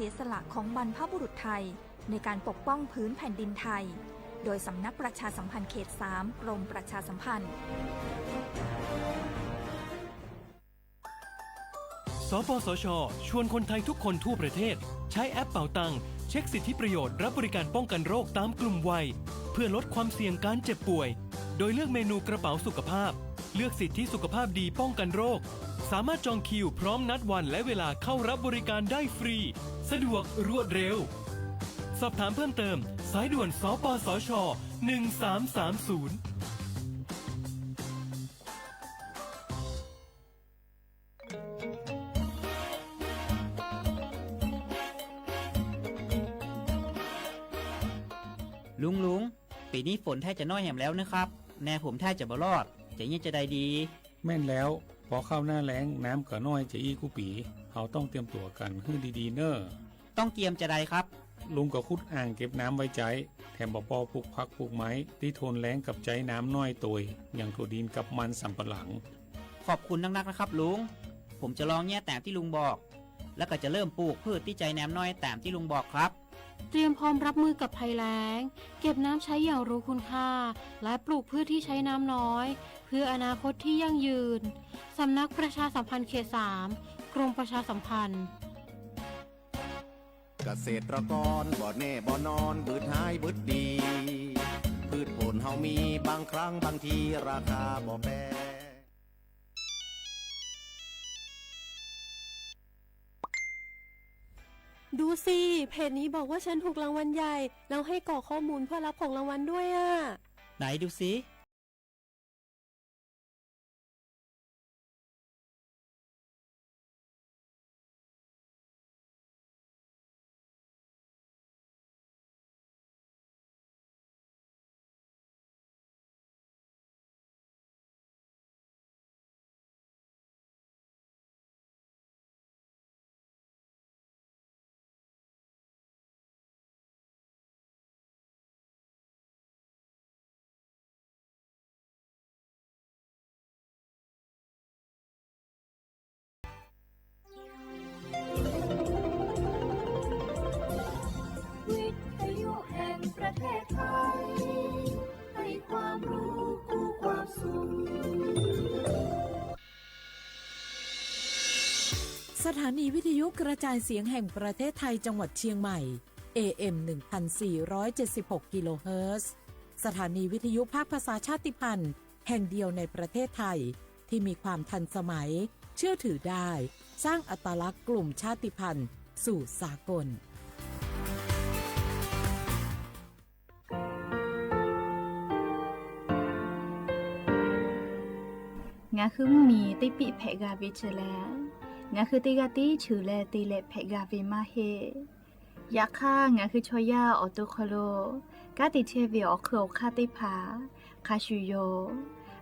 สียสละของบรรพบุรุษไทยในการปกป้องพื้นแผ่นดินไทยโดยสำนักประชาสัมพันธ์เขต 3 กรมประชาสัมพันธ์สปสช.ชวนคนไทยทุกคนทั่วประเทศใช้แอปเป๋าตังเช็คสิทธิประโยชน์รับบริการป้องกันโรคตามกลุ่มวัยเพื่อลดความเสี่ยงการเจ็บป่วยโดยเลือกเมนูกระเป๋าสุขภาพเลือกสิทธิสุขภาพดีป้องกันโรคสามารถจองคิวพร้อมนัดวันและเวลาเข้ารับบริการได้ฟรีสะดวกรวดเร็วสอบถามเพิ่มเติมสายด่วนสปสช1330ลุงปีนี้ฝนแทบจะน้อยแหมแล้วนะครับแน่ผมแทบจะบ่รอดจะยังจะได้ดีแม่นแล้วพอเข้าหน้าแล้งน้ำก็น้อยจะอีกูปีเขาต้องเตรียมตัวกันให้ดีๆเนอะต้องเตรียมจะได้ครับลุงก็ขุดอ่างเก็บน้ำไว้ใจแถมบ่ปอปลูกผักปลูกไม้ที่ทนแล้งกับใจน้ำน้อยตัวอย่างถั่วดินกับมันสำปะหลังขอบคุณนักๆนะครับลุงผมจะลองแย่แต่ที่ลุงบอกแล้วก็จะเริ่มปลูกพืชที่ใจน้ำน้อยแต่ที่ลุงบอกครับเตรียมพร้อมรับมือกับภัยแล้งเก็บน้ำใช้อย่างรู้คุณค่าและปลูกพืชที่ใช้น้ำน้อยเพื่ออนาคตที่ยั่งยืนสำนักประชาสัมพันธ์เขต 3 กรมประชาสัมพันธ์เกษตรกรบ่แน่บ่นอนบืดหายบืดดีพืชผลเฮามีบางครั้งบางทีราคาบ่แพงดูสิเพจนี้บอกว่าฉันถูกรางวัลใหญ่แล้วให้กรอกข้อมูลเพื่อรับของรางวัลด้วยอ่ะไหนดูสิวิทยุแห่งประเทศไทยให้ความรู้คู่ความสุขสถานีวิทยุกระจายเสียงแห่งประเทศไทยจังหวัดเชียงใหม่ AM 1476 กิโลเฮิรตซ์สถานีวิทยุภาคภาษาชาติพันธุ์แห่งเดียวในประเทศไทยที่มีความทันสมัยเชื่อถือได้สร้างอัตลักษณ์กลุ่มชาติพันธุ์สู่สากลงาคือมีติปิเพกาบิชแลงาคือติกาติฉือแลติเลเพกาบิมาเฮยาค่างาคือชอยาออโตโคโลกาติเชวิออคืออคาติผาคาชูโย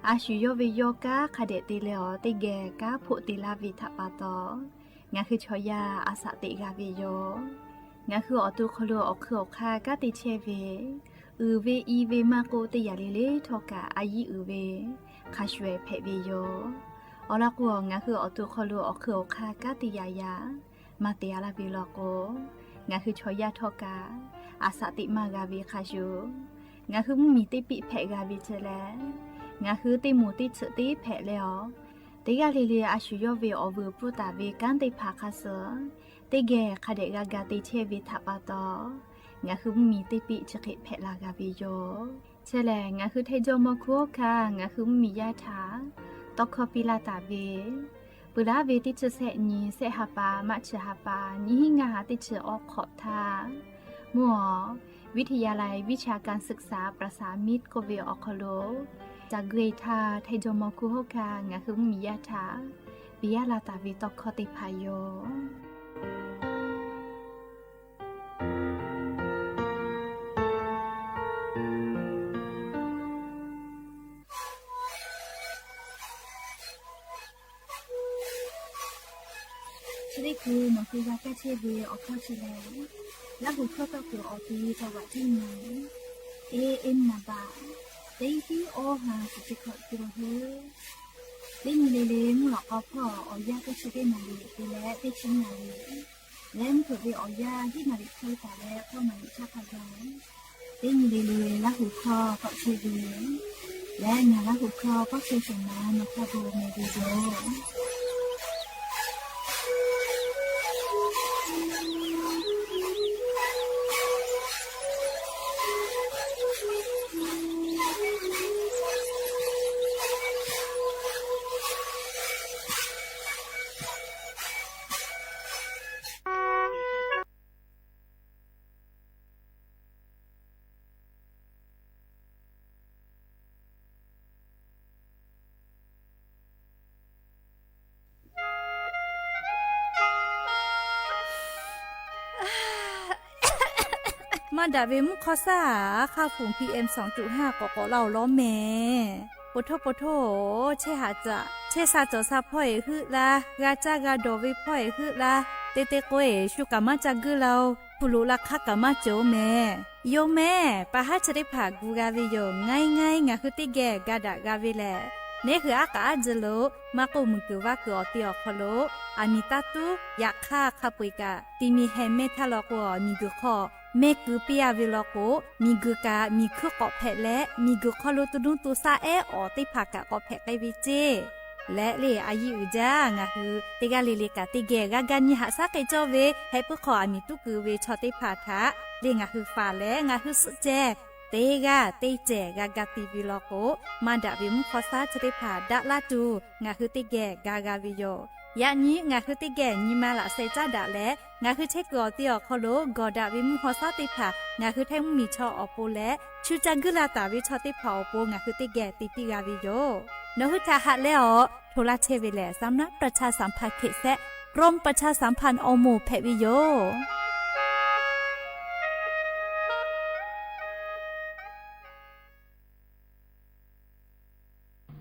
อาชูโยวิโยกาคาเดติเลอติแกกาพุติลาวิทปาตองาคือชอยาอาสติกาวิโยงาคือออโตโคโลออคืออคากาติเชวิเวอีเวมาโกติยาเลเลทอกาอายีเวคาชเวเพวิโยอลักวงงาคืออตุคอลูอคืออคากาติยายามาเตียลาบิโลโกงาคือชอยาทอกาอาสติมากาวิคาชูงาคือมีติปิเพกาบิเจแลงาคือติมูติฉติเพเลอติกาลิลีอาชุยเวอเวปุตาเวกันติภาคาเสติเกคาเดกากาติเชวิทัปาตองาคือมีติปิฉกิเพลากาวิโยเชแลงาคือเทโจโมคุคางาคือมียาถาตอกคอปิลาตาเวปุราเวติเชเสนีเสหปามัชหปานิหิงาติเชออกขอบทามัววิทยาลัยวิชาการศึกษาประสานมิตรโกเวออคโลจากเกรทาไทโจโมคุโฮคางาคือมียาถาปิยาลาตาเวตอกคอติพายโยนี่คือมันคือว่าแค่เชื่อเบียออกข้อเฉลยแล้วบุคคลตัวคือออกที่จังหวัดที่ไหนเอ็นนาบาเต็งที่โอหาสุดขอตัวเฮ้เล่นเลเลงหลอกพ่อออยากก็ช่วยได้นาลีไปแล้วได้ชิ้นนาลี เล่นถูกไปออกยาที่มาดิเคยแต่แรกเพราะมันชาพยองติ้งดีเลยละหูคอก็คือดีและงานละหูคอก็คือสมานนกกระโดดในดีโดมาดาเวมุคอซ่าค่าฝุ่น PM 2.5 กกเหล่าล้อแม่ปะโทเชหาจะเชซาจอซาพ่อยฮึละกาจากาโดวิพ่อยฮึละเตเตโกเอชุกามาจากึเราผู้รู้ลักคักกามาโจแม่โยแม่ปะหาจะได้ผ่ากูกาเวโยง่ายงาคือติแกกาดากาเวแลนี่คืออากาศโลมากูมึงกูว่ากูอติอคโลอามิตาตุอยากฆ่าขับปุยกาตีมีแฮมเมทาลอกวมีกุขอเมกุเปียวิลโกมีกุกามีคุกอแพะและมีกุขอโลตุนุตุซาเออติภากะอแพะไกวิเจและเลอายุจางะคือติกาเลกาติเกกากันยหาซาไกจอเวให้ปุขออามิตุกุเวชอติภาทะเลงะคือฟาและงะคือสุเจเตกาเตเจกากาติวิลโกมาดาวิมุคอซาจะได้ผ่าดะลาตูงะคือติเกกากาวิโยยะนี้งะคือติแก่ညီမလာစေကြတာလဲငါคือเทกอติอขอโลกอดาวิมุฮอซาติผางะคือแทงมีชออโปและชูจังกุลาตาวิชอติผาอโปงะคือติแก่ติปิกาวิโยนหุทาหะและอโทรเทเวแลสำนักประชาสัมพันธ์เขตแซะกรมประชาสัมพันธ์อโมแพวิโย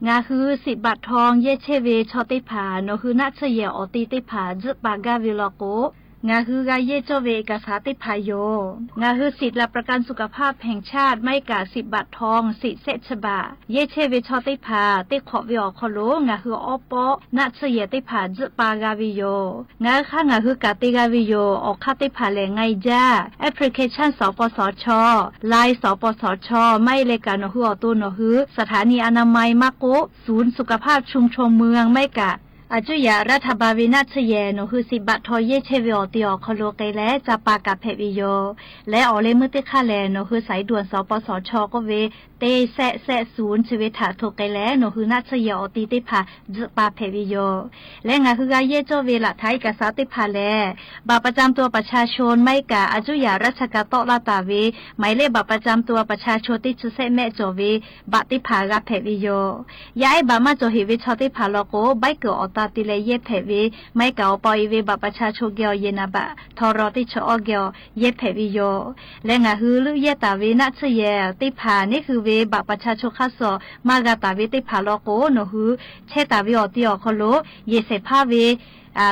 งาคือ10 บาททองเยเชเวชอติผาโนคือนัชเยออติติผาจึปากาวิลโกงาคือกาเยจเวกาสาติพายโยงาคือสิทธิและประกันสุขภาพแห่งชาติไม่กา10 บาททองสิเซชบาเยเชเวชอติผาติขอวิอคโลงาคืออปอนัชเยติผาจึปากาวิโยงาค่ะงาคือกาติกาวิโยออกคาติผาแลไงจ้าแอปพลิเคชันสปสชไลน์สปสชไม่เลกาโนคืออตุโนคือสถานีอนามัยมะโกศูนย์สุขภาพชุมชนเมืองไม่กะอาจุยารัฐบาลวินาชเยโนคือ10 บาททอเยเชวิอติอคโลเกและจะปากาเพวิโยและออเลมุติคาแลโนคือสายด่วนสปสชก็เวเตแซศูนย์ชีวิตถาโทเกและโนคือนาชเยอติติผาจะปาเพวิโยและงาคือกาเยจเวละไทยกษาติผาแลบัตรประจำตัวประชาชนไม่กะอาจุยาราชกาโตลาตาเวหมายเลขบัตรประจำตัวประชาชนที่จุเซแม่จเวบัตรติผากาเพวิโยย้ายบามาจเฮวิชอติผาโลโกใบเกอตาติเลเยเพวิไม่เก่าปอยเวบัตรประชาชนเกียวเยนาบะทอรอติชอเกียวเยเพวิโยและงาคือลุเยตาเวนัชเยติผานี่คือเวบัตรประชาชนคัสโซมากาตาเวติผาโลโกโนคือเชตาเวอติอคโลเยเสพาเว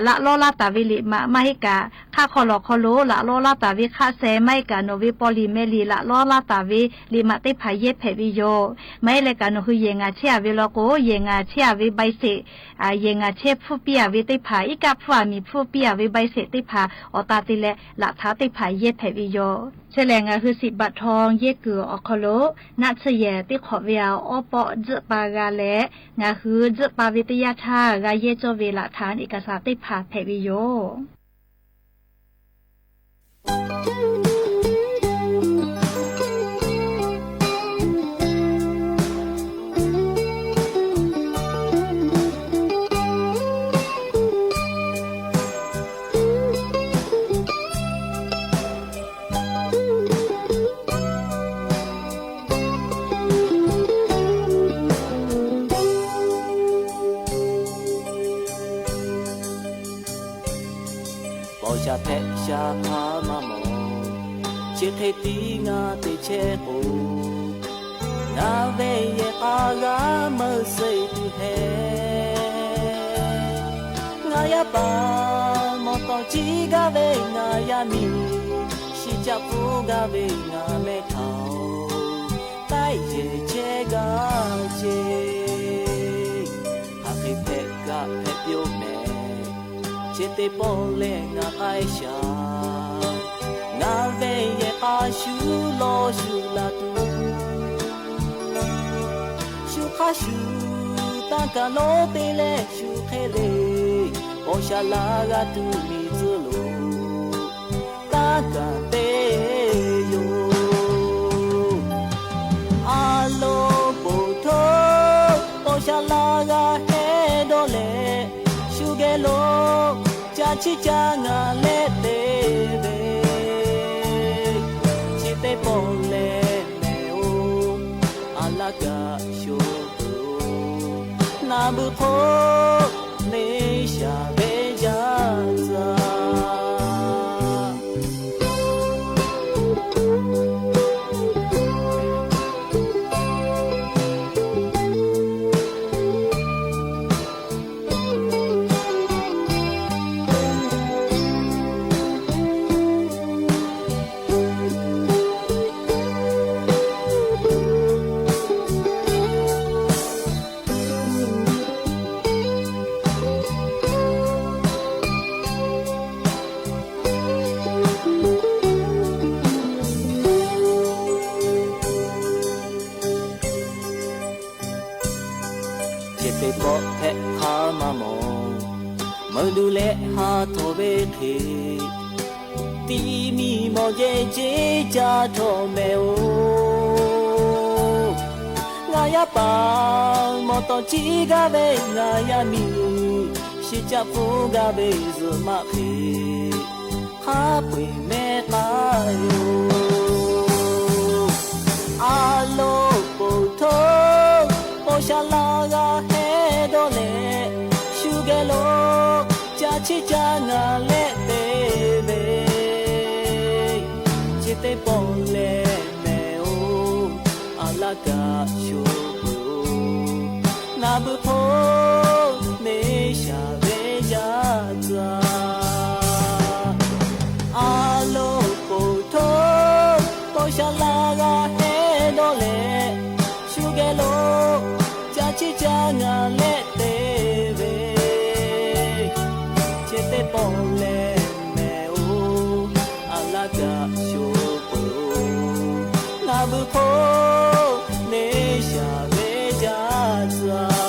ละโลลาตาวิลิมาให้กะค่าคอลอคอโลละโลลาตาวิค่าเซไม่กะโนวิปอลิเมลีละโลลาตาวิลิมาติพายเยเพวิโยไม่เลยกะโนคือเยงาเชียวิโลโกเยงาเชียวิใบเสเยงาเชผู้เปียวิติพาอีกะผู้มีผู้เปียวิใบเสติพาอตาติเลละท้าติพายเยเพวิโยเฉลงคือ10 บาททองเยกืออคโลนัชเยติขอเวียวอปอจปากาเลงาคือจปาวิทยาธากาเยจเวละฐานเอกสารติพาเพวิโยชาเพชาพามาโมเชเทตีงาเตเชโอนาเวเยอากามาเซตุเฮงายาปามอตอจีกาเวงายามีชิจาปูกาเวงาเมทาวไตเจเจกาเจฮาคิเพกาเพเปียวเมเช จิตปอเลงาไอชานาเวเยอาชูโลชูลาตูชูคาชูตากาโลเตเลชูเคเลโอชาลากาตูมิซุโลตากาเตโยอาโลปุโทโอชาลากาเฮโดเลชูเกโลจาชิจางาเลเตเบจิเตปอเลเนโออาลากาโชนาบุโคเนชาเบจาซาดูเลหาทเวเทตีมีมอเจเจจาทอเมโองายาปามอตอจิกาเบงายามีชิจาฟูกาเบซมาเพฮาปุยเมตาโยอาโลปุโทโอชาลากาเฮโดเลชูเกโลจาชิจางาเลเตเบจิเตปอเลเมโออาลากาโชโกนาบุโพเนชาเบจาซาอาโลปุโทโอชาลากาเฮโดเลชูเกโลจาชิจางาเลเตเบปอเลเมโออาลากาโชโปนาบุโพเนชาเบจาซา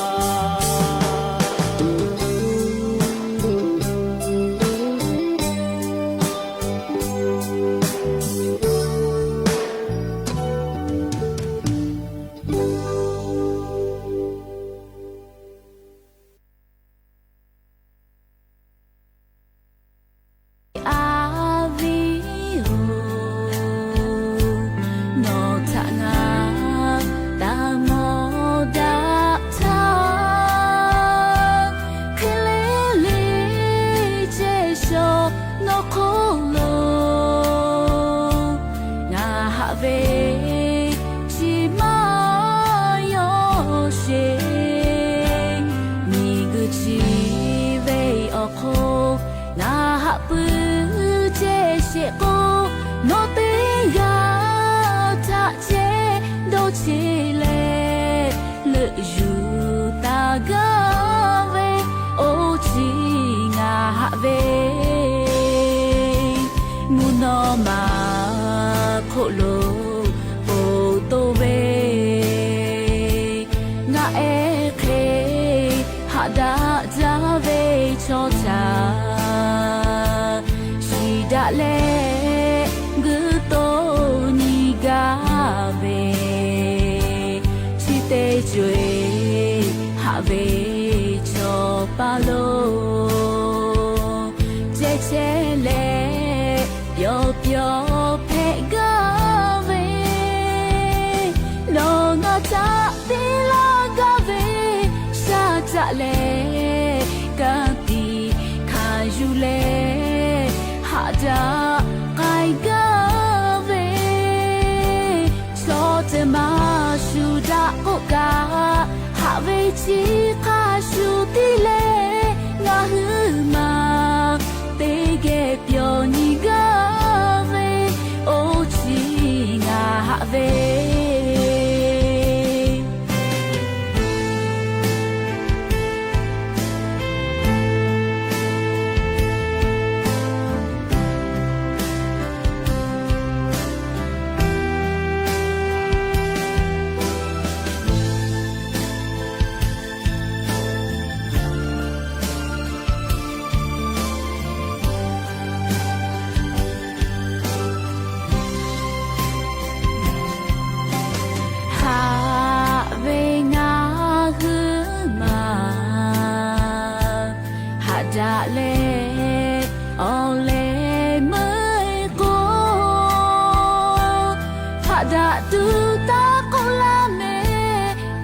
tu ta ko la me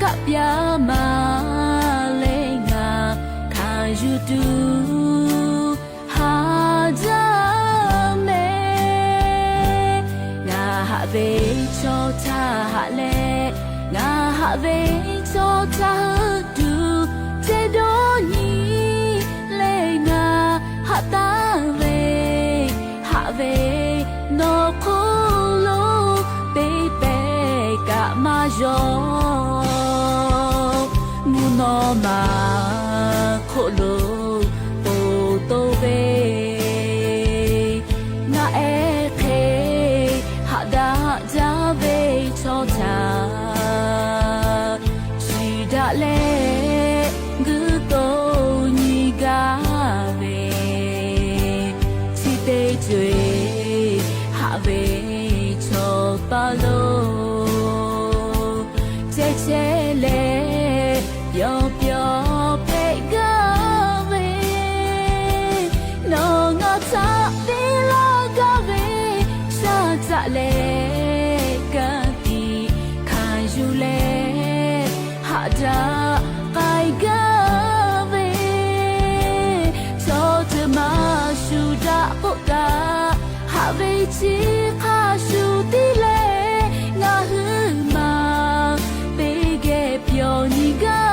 ka pya ma le nga ka yu tu ha ja me nga ha ve cho ta ha le nga ha ve cho ta tu te do ni le nga ha ta ve no kolo baby ka ma yo mu no ma kolo o to be na e ke ha da ja be cho cha chi da le gu to ni ga be chi te chue về cho ba lô che che le yo yo pe ga về no nga ta đi la ga về sa ta le ga ti kan yu le ha da kai ga về cho te ma shu da po ga về chỉ khá su tí lệ ngã hư mà bê ghé biểu nhị gà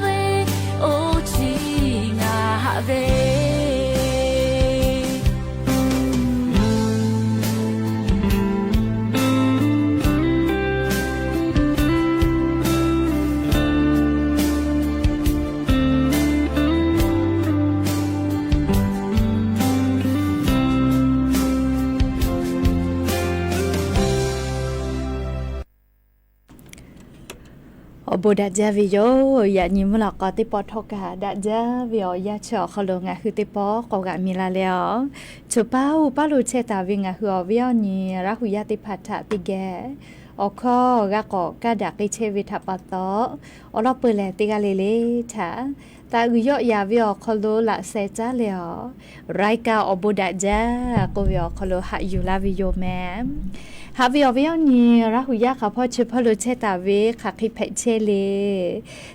về ô chỉ ngã hạ vềบดาจาวิโยอย่ายิ้มหลอกก็ติปอทกาดาจาวิโยอย่าเฉาะเขาลงอ่ะคือติปอกกะมีลาแล้วชุป้าป้าลูเชตาวิงอ่ะคือวิโยนี่รักหุยาติพัทธะติแกอคอกะกอกะดักลิเชวิทัปตออลอเปแลติกาเลเลฉะตาอุยอยาวิโอคโลละเซจาเลอไรกาอบดาจากวิโอคโลหะอยู่ลาวิโยแมฮาวิโอวิโอนี่รักหุยาค่ะพ่อชื่อพ่อลูเชตาวิค่ะคิเพเชเล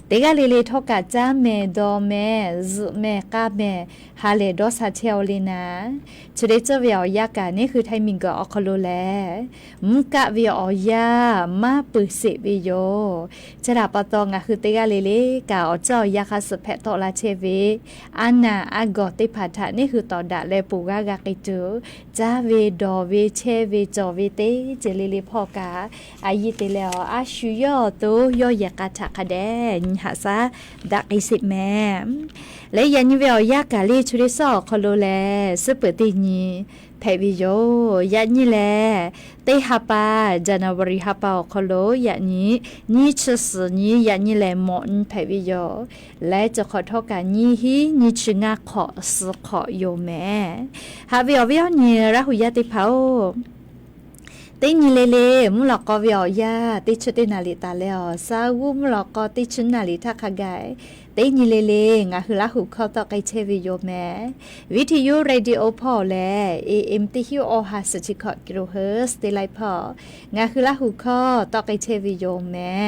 ติกาเลเลทกะจาเมดอเมซเมกาเมฮาเลดอซาเทโอลีนาชุดเดจวิโอยากะนี่คือไทมิงกอคโลแลมุกะวิโอยามาปุสิวิโยจะดาปตองะคือติกาเลเลกะอเจ้ายาคาสเพตอลาเชวิอานาอากอติพัทธะนี่คือตอดะเลปูกากะกิจูจาเวดอเวเชเวจอเวเตเจเลเลพอกาอายิเตเลออาชุยอโตยอยากะทะคะแดนหาซาดักอิสิแมและยันวิโอยากะลีชุริซอคโลแลซึเปติญีเพวิโยยันนี่แลเตฮาปาจานาวริฮาปาคโลยันนี้นี่ชสนี้ยันนี่แลมอนเพวิโยและจะขอโทษกันนี่ฮีนี่ชงาขอสขอโยแม่ฮาวิโอวิโอนี่ระหุยาติเผาตินี่เลมุลกอวิโอยาติชุตินาลิตาเลอซาวุมุลกอติชุนาลิทักขกายตินี่เลงะคือละหุเข้าตอไกเชวิโยแม่วิทยุเรดิโอพอแล AM ติฮิโอฮาสจิคอกิโลเฮิรตซ์ติไลพองะคือละหุเข้าตอไกเชวิโยแม่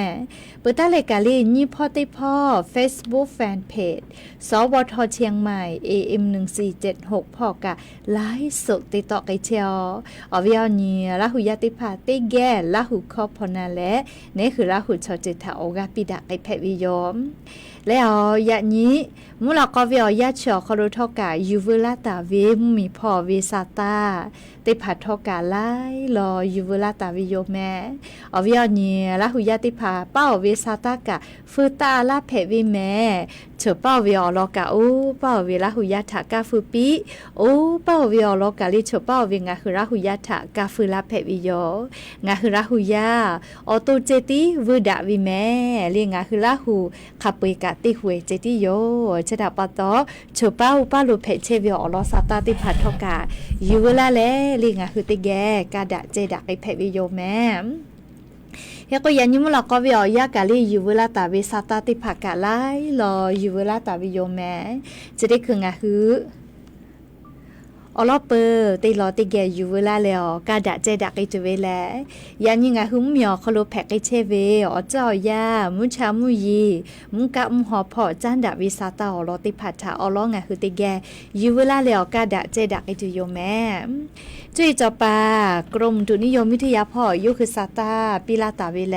เปิดตาเลกาลีนี่พ่อติพ่อ Facebook Fan Page สวทเชียงใหม่ AM 1476พอกะไลฟ์สดติตอไกเชออวิโอนี่ละหุยาติพาติแกละหุเข้าพอนาและนี่คือละหุชอจิตาโอกาปิดะไกเพวิโยมแล้วยะนี้มุลกอวิอยาเฉอคโรทกายูเวลาตาเวมีพ่อเวซาตาติผัดทกาไลรอยูเวลาตาวิโยแม่อวิยานี้ละหุยาติพาเป้าเวซาตากะฟืตาลาเพวิแม่เฉอเป้าวิอลอกาโอเป้าเวละหุยาทากาฟืปิโอเป้าวิอลอกาลิเฉอเป้าเวงะคือละหุยาทากาฟืลาเพวิโยงะคือละหุยาออโตเจติวดาวิแม่เลียงะคือละหุขับไปกะติหวยเจติโยชะดาปะตอเฉอเป้าป้าลุเพเชวิอลอซาตาติผัดทกายูเวลาแลลิงะคือติแกกาดะเจดะไอเพวิโยแม่เฮก็ยันยิมลอกอวิอยากาลียูเวลาตาวิซาตาติผักกะไลรอยูเวลาตาวิโยแม่จะได้คืองะคือ อลอเปอตีลอติแกอยู่เวลาแล้วกาดะเจดักไอจุเวแลยานิงาหุมเหมียวคโลแพกไอเชเวอเจ้ายามุชามุยีมุกะมุหอพอจันดาวิสาตาอลอติผัดถาอลองาหุติแกอยู่เวลาแล้วกาดะเจดักไอจุโยแม่จุยจอปากรมอุตุนิยมวิทยาพ่อยุคือซาตาปิลาตาเวแล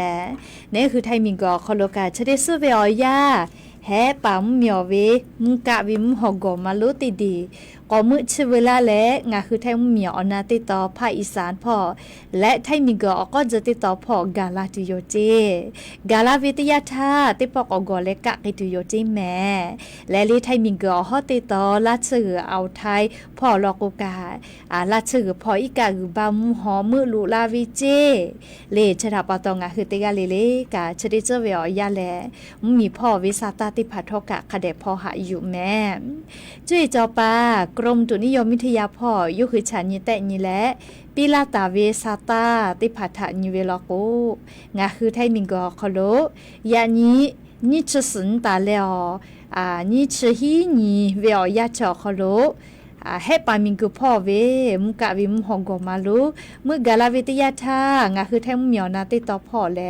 เนี่ยคือไทยมิงกอคโลกาชเดซุเวอยาแฮปามเหมียวเวมุกะวิมหอกอมาลุติดีก็มื้อชเวลาและงาคือไทยเหมียวอนาติต่อภาคอีสานพ่อและไทยมิงกอก็จะติดต่อพ่อกาลาติโยเจกาลาวิทยาธาติปอกอกอและกะกิติโยเจแม่และลีไทยมิงกอฮอติต่อลาชื่อเอาไทยพ่อลอกกาลาชื่อพ่ออีกาคือบามุหอมื้อลุลาวิเจเลชะดาปะตองาคือติกาเลกาชดิเจเวอยาแลมีพ่อวิสาตาติพัทกะคเดพ่อหาอยู่แม่จุยจอปากรมอุตุนิยมวิทยาพ่อยุคือฉันยี่แต่ยี่และปิลาตาเวซาตาติพัทะนิเวลโกงาคือไทยมิงกอคโลยานี้นิชสุนตาเลอนิชฮีนีเวอยาจอคโลให้ปามิงกุพ่อเวมุกะวิมุหงกมาลุเมื่อกาลาวิทยาธางาคือไทยเหมียวนาติต่อพ่อแล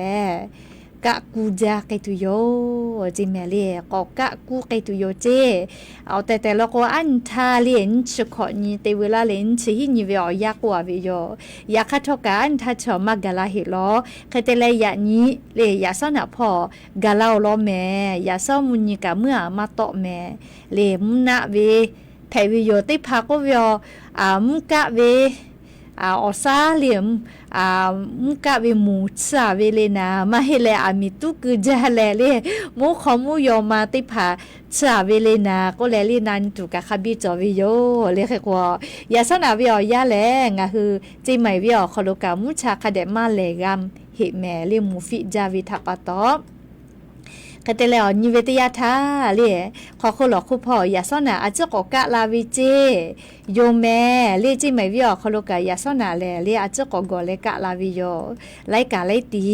กะกูจาไกตุโยจิแมเลียก็กะกูไกตุโยเจเอาแต่ละก็อันทาเลียนชขอนี่เตเวลาเลนชิหินิเวอยากว่าเวโยอยากคัทกะอันทาชอมากะลาเฮลอคเตเลยยะนี้เลยยาซอนะพ่อกะลาลอแม่ยาซอมุญกะเมื่อมาตอแม่เลมุนะเวแพวิโยติภาก็เวมุกะเวอซาเหลี่ยมมุกะเวมูซาเวเลนามาเฮเลอามิตุกุจาเลเลมุขมุยอมาติภาซาเวเลนาก็เลลีนันตุกะคบิจอวิโยเลขกว่ายาสนาวิอยาแลงะคือจิใหม่วิอคโลกามุชาคเดมาเลกัมเฮแมเลมูฟิจาวิทาปะตอกแต่แล้วนิเวตยาธาเล่ขอคนหลอกคู่พ่อยาซ่อนน่ะอาจจะกกะลาวิเจโยแม่เล่จิไม่วิอคโลกายาซ่อนน่ะแลเล่อาจจะกกอเลกะลาวิโยไลกะไลตี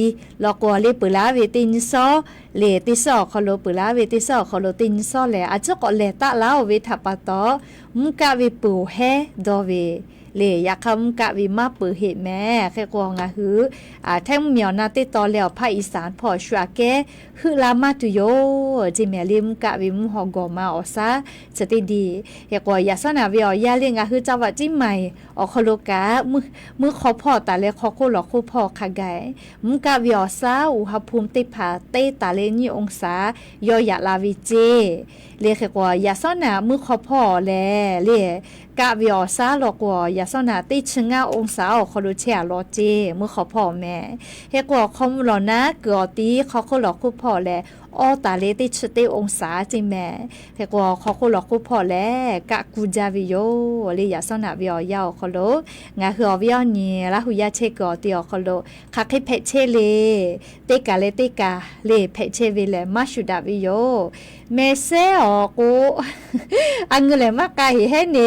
ลอกอเลปุลาเวตินซอเลติซอคโลปุลาเวติซอคโลตินซอแลอาจจะกอเลตะลาเวทัปะตอมุกะเวปูเฮดอเวเลยอยากคำกะวิมาปือเหตุแม่แค่กวงอะหือแท่งเหมียวนาติตอแล้วภาคอีสานพอชัวแกฮือลามาตุโยจิแม่ลิมกะวิมหอกอมาอซาจะติดีแค่กว่ายาสนาวิอยาเลี้ยงอะหือจังหวัดจิใหม่อคโลกามือขอพ่อตาเลขอโคหลอกคู่พ่อคาไกมุกะวิอซาอุณหภูมิติผาเตตาเลนี่องศายอยะลาวิเจเรียกว่ายาสนามือขอพ่อแลเรียกะวิอซาหลอกว่ายาสนาติชงาองศาอคโลเชียรอเจมือขอพ่อแม่เฮกว่าคอมหลอนะเกอตีเขาโคหลอกคู่พ่อแลออตาเลติชเตองศาจิแม่เฮกว่าเขาโคหลอกคู่พ่อแลกะกูจาวิโยเลยยาสนาวิอยาคโลงาคือวิอนี่ละหุยาเชกอติอคโลคักให้เพเชเลเตกาเลเตกาเลเพเชเวเลมาชุดาวิโยเมเซอกูอังเลมากาเฮเน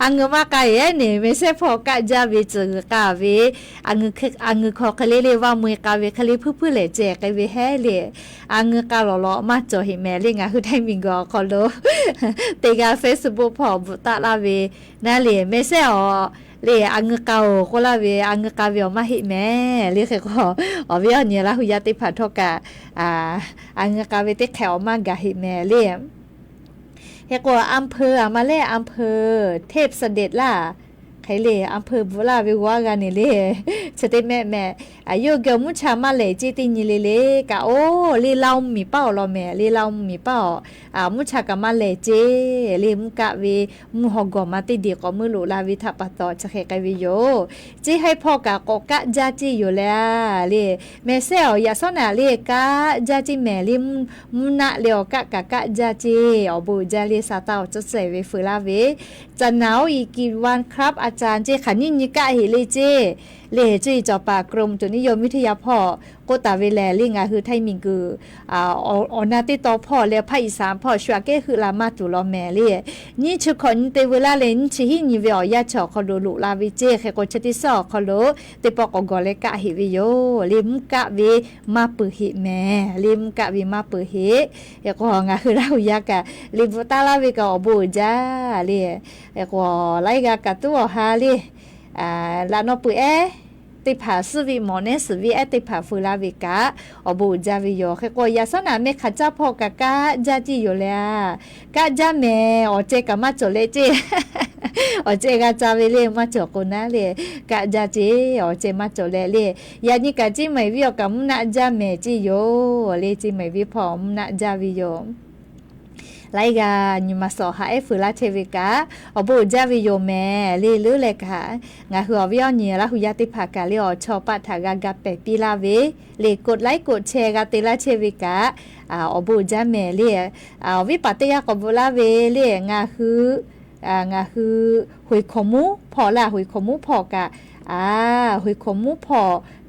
อังมากาเฮเนเมเซพอกะจาวิจึกาเวอังขอคเลเลว่ามือกาเวคเลพื้ๆเลเจกเวเฮเลอังกาลอมาจอเฮแม่เลงาคือไทมิงกอคอโลเตกา Facebook พอบุตะลาเวนาเลเมเซอเลอังกาโคลาเวอังกาเวมาหิแม่เลเคก็อเวอเนี่ยละหุยาติพัทกะอังกาเวเตแขวมากะหิแม่เลเฮกว่าอำเภอมาเลอำเภอเทพเสด็จล่ะใครเลอำเภอบุลาเวว่ากันนี่เลสเตแม่อายุเกมุชามาเลจิตินี่เลกะโอ้เลเรามีเป้าเราแม่เลเรามีเป้ามุชากะมาเลเจเลมุกะเวมุหอกอมาติดีก็มือลุลาวิทัปตอจะแค่กะวิโยจิให้พ่อกะกกะจาจิอยู่แล้วเลแม่เซลยาซอนาเลกะจาจิแม่ลิมุนะเลวกะจาจิอบูจาเลซาตาจะใส่เวฟลาเวจะหนาวอีกกี่วันครับอาจารย์เจขันนี่นิกะเฮเลเจเลจุยจอปากรมจุนิ นิยมวิทยาพ่อโกตาเวแลลิงาคือไทยมิงคืออนาติตอพ่อและภาคอีสานพ่อชัวเกคือลามาตุลอแมเลียนี่ชุคนเตเวลาเลนชิฮินิเวอยาชอคอโลลุลาวิเจเคโกชติซอคอโลเตปอกกอเลกะหิวิโยลิมกะเวมาปือหิแม่ลิมกะเวมาปือหิเอกงาคือเราอยากะลิบุตาลาเวกอบูจาเลียเอกไลกะกะตัวฮาลีลานอปือเอติผาสวิมอเนสวิเอติผาฟูลาวิกะอบูจาวิโยเคโกยาสนาเมขจ้าพอกะกะจาจิโยเลยกะจาเมอเจกะมาโจเลเจอเจกะจาเวเลมาโจโกนาเลกะจาเจอเจมาโจเลเลยานิกะจิไม่วิโยกะมุนะจาเมจิโยเลจิไม่วิพอมุนะจาวิโยไลกานิมาสอหาฟูลาเทวิกาอบูจาวิโยแม่ลีลือเลกางาหัววิอเนียละหุยาติภากาเลอชอปะทากากาเปปิลาเวเลกดไลกดแชร์กาเตลาเทวิกาอบูจาแม่เลวิปัตยากบุลาเวเลงาคือหุยขมูพอละหุยขมูพอกะหุยขมูพอ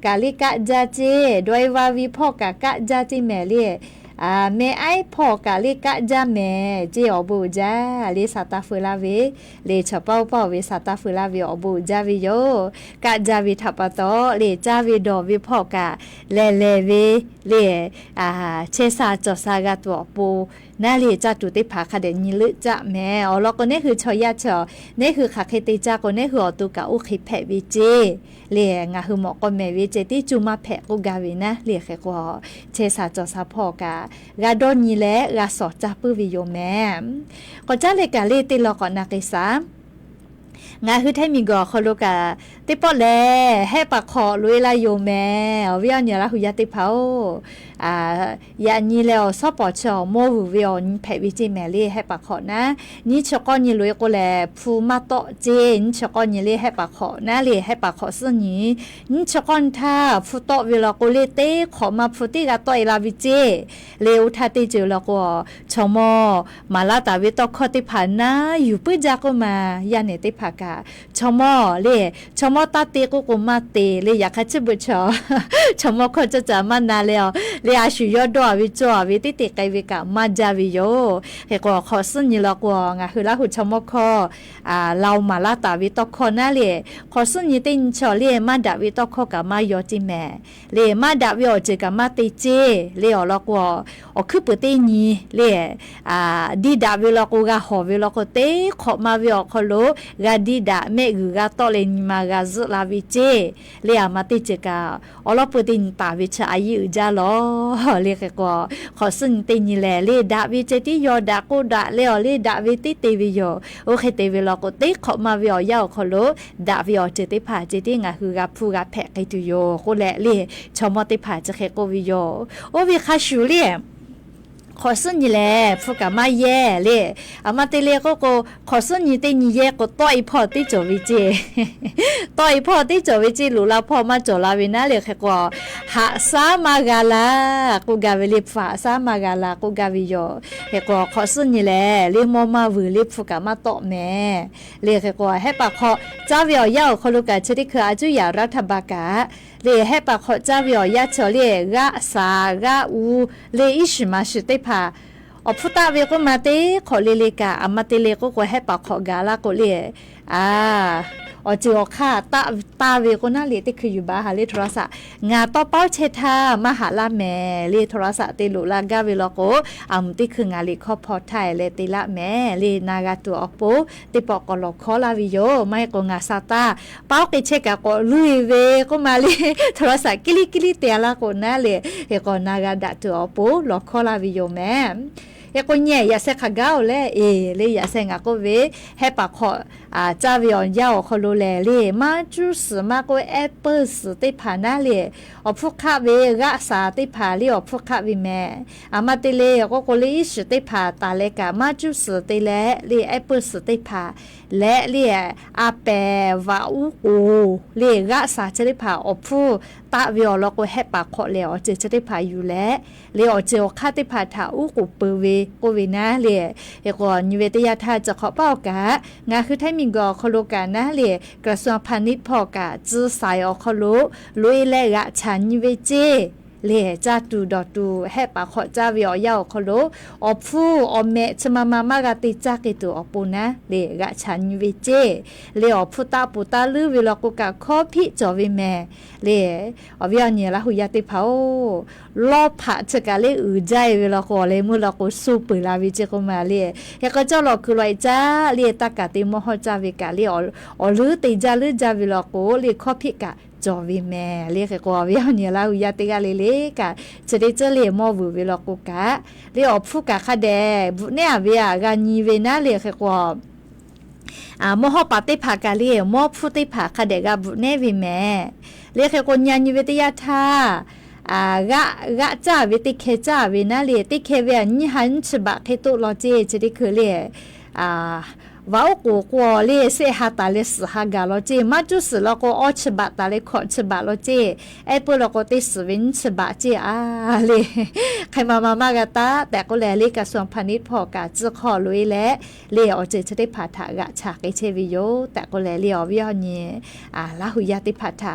กาลิกะจาเจด้วยวาวิพอกะกะจาจิแม่เลเมไอพ่อกะลิกะจาแม่เจอบูจาลิสาตาฟูลาเวเลชะเป้าเป้าเวสาตาฟูลาเวอบูจาวิโยกะจาวิทัปปะโตเลจาวิโดวิพ่อกะเลเวเลเชซาจอซากะตัวปูนาลีจาตุติภาคเดนิลึจะแม่อ๋อแล้วก็นี่คือชอยาชอนี่คือขาเคติจาก็นี่คืออตุกะอุคิแพวิเจเลียงาคือหมอก็แม่วิเจติจูมาแพกุกาวินะเลียแค่ก็เชซาจอซาพอกะกาดอนนีแลกาสอจาปืวิโยแม่ก็จะเลยกะเลติลอกอนากิสางาคือไทมิกอคอโลกะติปอแลให้ปากคอลุยลายโยแม่วิญญาณละหุยาติเผายานีแล้วซอปอชอโมวูวิอแพวิจิแมลี่ให้ปากคอนะนี่ชกอนีลุยก็แลฟูมาโตเจนชกอนีเลยให้ปากคอนะเลยให้ปากคอซึ่งนี่ชกอนท่าฟูโตวิลาโกเลเตขอมาฟูติกาโตอิลาวิเจเลวทาติเจแล้วก็ชอมอมาลาตาวิโตคอติผานะอยู่ปื้จาก็มายาเนติภากาชมอเลชมอตาเตกุกุมาเตเลอยากให้ชิบุชอชมอคนจะมานาแล้วเลอาชุยอดอวิจอวิติเตไกวิกะมาจาวิโยเฮก็ขอซึ่งนี่ละกว่างาคือละหุชมอคอเรามาลาตาวิตอคอนะเลขอซึ่งนี่ตินชอเลมาดาวิตอคอกะมายอจิแม่เลมาดาวิอเจกะมาติเจเลอละกว่าอคือปเตนีเลดีดาวิละกกะหอวิละกเตขอมาวิอคอโลกาดีดาเมกุกาโตเลนิมากาซลาวิเจเลอามาติเจกะอลอปตินตาวิชาอายุจาลอเลกก็ขอซึ่งตินีแลเลดาวิเจติยอดาโกดาเลอเลดาวิติเตวิโยโอเคเตวิลอโกเตขอมาวิอยาวคอโลดาวิอเจติผาเจติงาคือกาพูกาแพไกตุโยโคแลเลชอมอติผาจะเคโกวิโยโอวิคาชูเลขอซึ่งนี่แหละฟูกามาแย่เลยอามาเตเลก็ขอซึ่งนี่เตนี่แย่ก็ต่อยพอที่จวิเจต่อยพอที่จวิเจหลุลาพอมาจลาวินะเลยแค่ก็หาซามากาลากูกาวิลิฟาซามากาลากูกาวิโยแค่ก็ขอซึ่งนี่แหละเรียมมาวิลิฟูกามาโตแม่เลยแค่ก็ให้ปากขอจ้าวิอยาวเขาลูกกาชดิคืออาจุยารัฐบากาเลให้ปากขอจ้าวิอยาชอเลกะสากะอูเลอิชมาชิเตพาอพุตาเวก็มาเตขอเลกาอามาเตเลก็ให้ปากขอกาลาก็เลอจิอค่าตาเวก็น่าเลติคืออยู่บ้าหาเลโทรศัพท์งาต่อเป้าเชทามหาลาแม่เลโทรศัพท์ติลุลากาเวลโกติคืองาเลข้อพอไทยเลติละแม่เลนากาตัวอโปติปอกลอคอลาวิโยไม่ก็งาซาตาเป้าเกเชกะก็ลุยเวก็มาเลโทรศัพท์กิลิเตละก็น่าเลเฮก็นากาดะตัวอโปลอคอลาวิโยแม่เอก็เนี่ยอย่าเสกขาวเลยเลยอย่าเสงก็เวให้ปากขอจ้าวิญญาณเขาดูแลเลยมาจูสมาก็แอปเปิลสติผานาเลยพวกข้าเวรักษาติผาเลยพวกข้าวิแม่มาติเลยก็เลยสติผาตาเล็กมาจูสติเลยแอปเปิลสติผาและเลยอาเปวาอูโอเลยรักษาสติผาผู้ตาวิเราก็ให้ปากขอแล้วเจสติผาอยู่แล้วเลยเจอข้าติผาถาอูกูเปเวโกวินาเลยก็นิเวศยาธาจะขอเป้ากะงาคือไทย มิงกอคโลกานะเลกระทรวงพาณิชย์พอกะจื้อสายอคโลลุยแลกะฉันเวเจเลจ้าตูดอตูให้ปะขอจ้าวิอยาวคโลอฟูอเมชมามากะติจักตูอปูนะเลกะฉันเวเจเลอพุตาปุตาลือวิลกุกะขอพิจอวิแม่เลอวิอเนียละหุยาติเผาลอผะจะกะเลอือใจเวลาขอเลมุลกุสูปืลาวิเจกมาเลเฮก็เจ้าหลอกคือลอยจ้าเลตากะติมอฮอจาวิกะเลอลือติจาลือจาวิลกุเลขอพิกะจอวิแม่เรียกกว่าวิหเนี่ยละยาติกาเลกะจะได้เจอเลยมอวูวิลกุกะเรียกผู้กะคะแดบุเนี่ยเวียกานีเวนะเรียกกว่ามอฮอปาติภากะเรียมอผู้ติภาคะแดกะบุเนวิแม่เรียกกว่าญาณิเวติยาทากะจ้าเวติเคจ้าเวนะเรียติเคเวนิหันฉบะเคตุลอเจจะได้คือเรียว่ากูกว่าเลเสหาตาเลสหากาลเจมาจุสแล้วก็อฉบะตาเลขอฉบะลเจไอปุแล้วก็ติสวินฉบะเจเลใครมากะตาแต่ก็แลเลกระทรวงพาณิชย์พอกะจะขอลุยและเลอเจจะได้ผ่าถากะฉากไอเชวิโยแต่ก็แลเลอวิอเนี่ยลาหุยาติผ่าถา